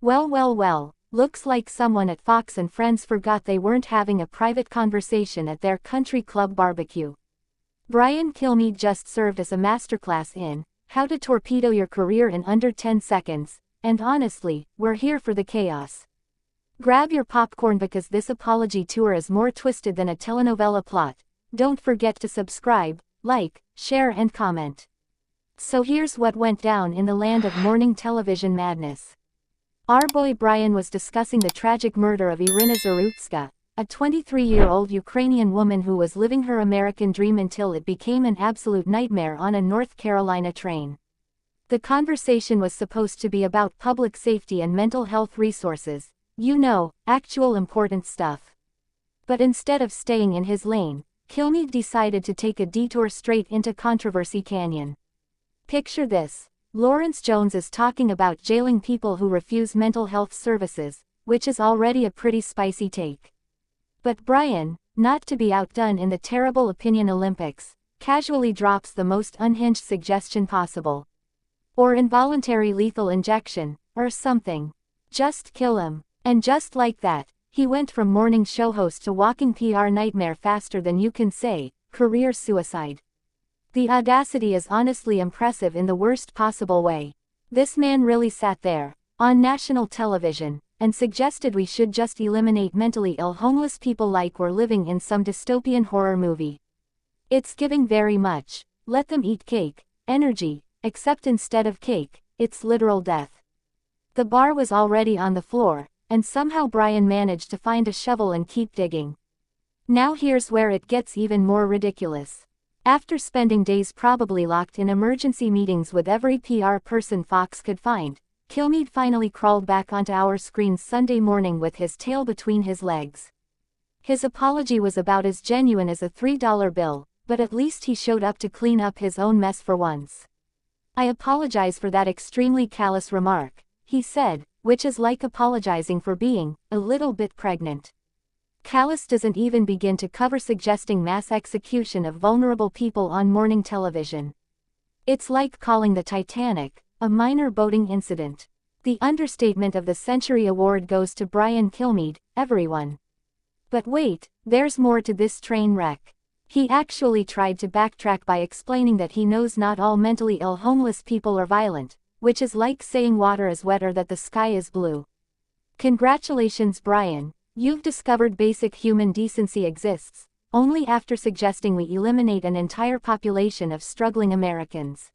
Well, looks like someone at Fox and Friends forgot they weren't having a private conversation at their country club barbecue. Brian Kilmeade just served as a masterclass in how to torpedo your career in under 10 seconds, and honestly, we're here for the chaos. Grab your popcorn because this apology tour is more twisted than a telenovela plot. Don't forget to subscribe, like, share and comment. So here's what went down in the land of morning television madness. Our boy Brian was discussing the tragic murder of Irina Zarutska, a 23-year-old Ukrainian woman who was living her American dream until it became an absolute nightmare on a North Carolina train. The conversation was supposed to be about public safety and mental health resources, actual important stuff. But instead of staying in his lane, Kilmeade decided to take a detour straight into Controversy Canyon. Picture this. Lawrence Jones is talking about jailing people who refuse mental health services, which is already a pretty spicy take. But Brian, not to be outdone in the terrible opinion Olympics, casually drops the most unhinged suggestion possible. Or involuntary lethal injection, or something. Just kill him. And just like that, he went from morning show host to walking PR nightmare faster than you can say, career suicide. The audacity is honestly impressive in the worst possible way. This man really sat there, on national television, and suggested we should just eliminate mentally ill homeless people like we're living in some dystopian horror movie. It's giving very much, let them eat cake, energy, except instead of cake, it's literal death. The bar was already on the floor, and somehow Brian managed to find a shovel and keep digging. Now here's where it gets even more ridiculous. After spending days probably locked in emergency meetings with every PR person Fox could find, Kilmeade finally crawled back onto our screens Sunday morning with his tail between his legs. His apology was about as genuine as a $3 bill, but at least he showed up to clean up his own mess for once. "I apologize for that extremely callous remark," he said, which is like apologizing for being a little bit pregnant. Callous doesn't even begin to cover suggesting mass execution of vulnerable people on morning television. It's like calling the Titanic a minor boating incident. The understatement of the century award goes to Brian Kilmeade, everyone. But wait, there's more to this train wreck. He actually tried to backtrack by explaining that he knows not all mentally ill homeless people are violent, which is like saying water is wet or that the sky is blue. Congratulations, Brian. You've discovered basic human decency exists, only after suggesting we eliminate an entire population of struggling Americans.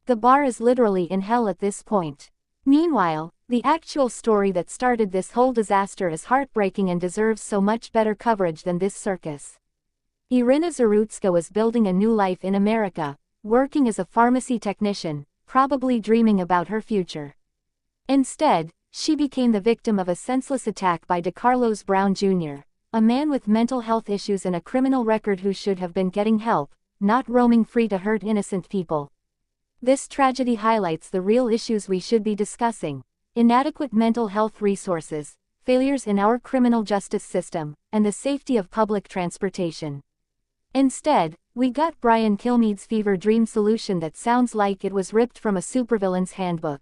The bar is literally in hell at this point. Meanwhile, the actual story that started this whole disaster is heartbreaking and deserves so much better coverage than this circus. Irina Zarutska was building a new life in America, working as a pharmacy technician, probably dreaming about her future. Instead, she became the victim of a senseless attack by DeCarlos Brown Jr., a man with mental health issues and a criminal record who should have been getting help, not roaming free to hurt innocent people. This tragedy highlights the real issues we should be discussing: inadequate mental health resources, failures in our criminal justice system, and the safety of public transportation. Instead, we got Brian Kilmeade's fever dream solution that sounds like it was ripped from a supervillain's handbook.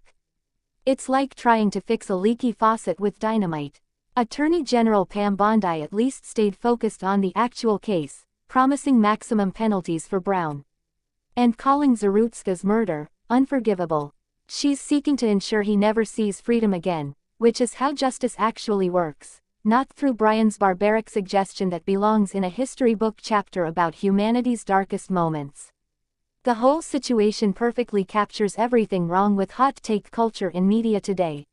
It's like trying to fix a leaky faucet with dynamite. Attorney General Pam Bondi at least stayed focused on the actual case, promising maximum penalties for Brown. And calling Zarutska's murder unforgivable. She's seeking to ensure he never sees freedom again, which is how justice actually works, not through Brian's barbaric suggestion that belongs in a history book chapter about humanity's darkest moments. The whole situation perfectly captures everything wrong with hot take culture in media today.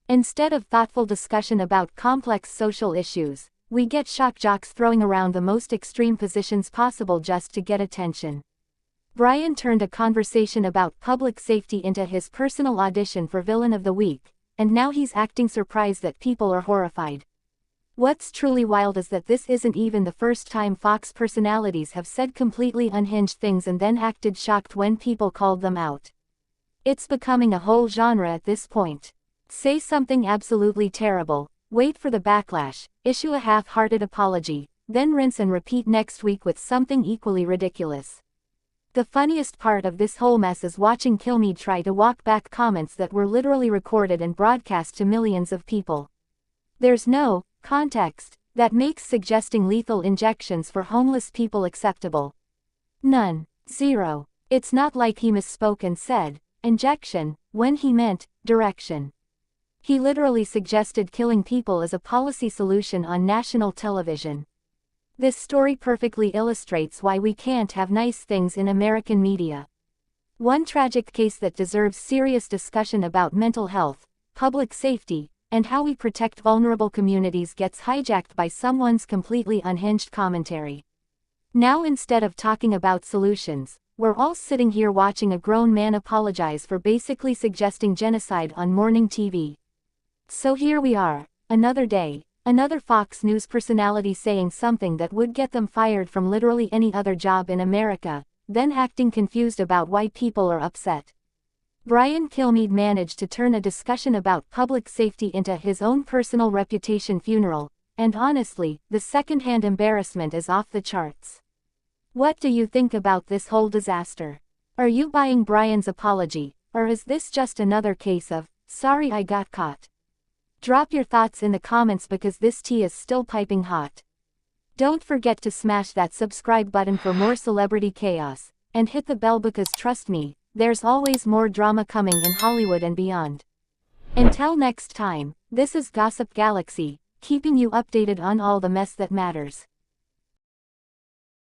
Instead of thoughtful discussion about complex social issues, we get shock jocks throwing around the most extreme positions possible just to get attention. Brian turned a conversation about public safety into his personal audition for Villain of the Week, and now he's acting surprised that people are horrified. What's truly wild is that this isn't even the first time Fox personalities have said completely unhinged things and then acted shocked when people called them out. It's becoming a whole genre at this point. Say something absolutely terrible, wait for the backlash, issue a half-hearted apology, then rinse and repeat next week with something equally ridiculous. The funniest part of this whole mess is watching Kilmeade try to walk back comments that were literally recorded and broadcast to millions of people. There's no context that makes suggesting lethal injections for homeless people acceptable. None. Zero. It's not like he misspoke and said injection when he meant direction. He literally suggested killing people as a policy solution on national television. This story perfectly illustrates why we can't have nice things in American media. One tragic case that deserves serious discussion about mental health, public safety, and how we protect vulnerable communities gets hijacked by someone's completely unhinged commentary. Now instead of talking about solutions, we're all sitting here watching a grown man apologize for basically suggesting genocide on morning TV. So here we are, another day, another Fox News personality saying something that would get them fired from literally any other job in America, then acting confused about why people are upset. Brian Kilmeade managed to turn a discussion about public safety into his own personal reputation funeral, and honestly, the second-hand embarrassment is off the charts. What do you think about this whole disaster? Are you buying Brian's apology, or is this just another case of, sorry I got caught? Drop your thoughts in the comments because this tea is still piping hot. Don't forget to smash that subscribe button for more celebrity chaos, and hit the bell because trust me, there's always more drama coming in Hollywood and beyond. Until next time, this is Gossip Galaxy, keeping you updated on all the mess that matters.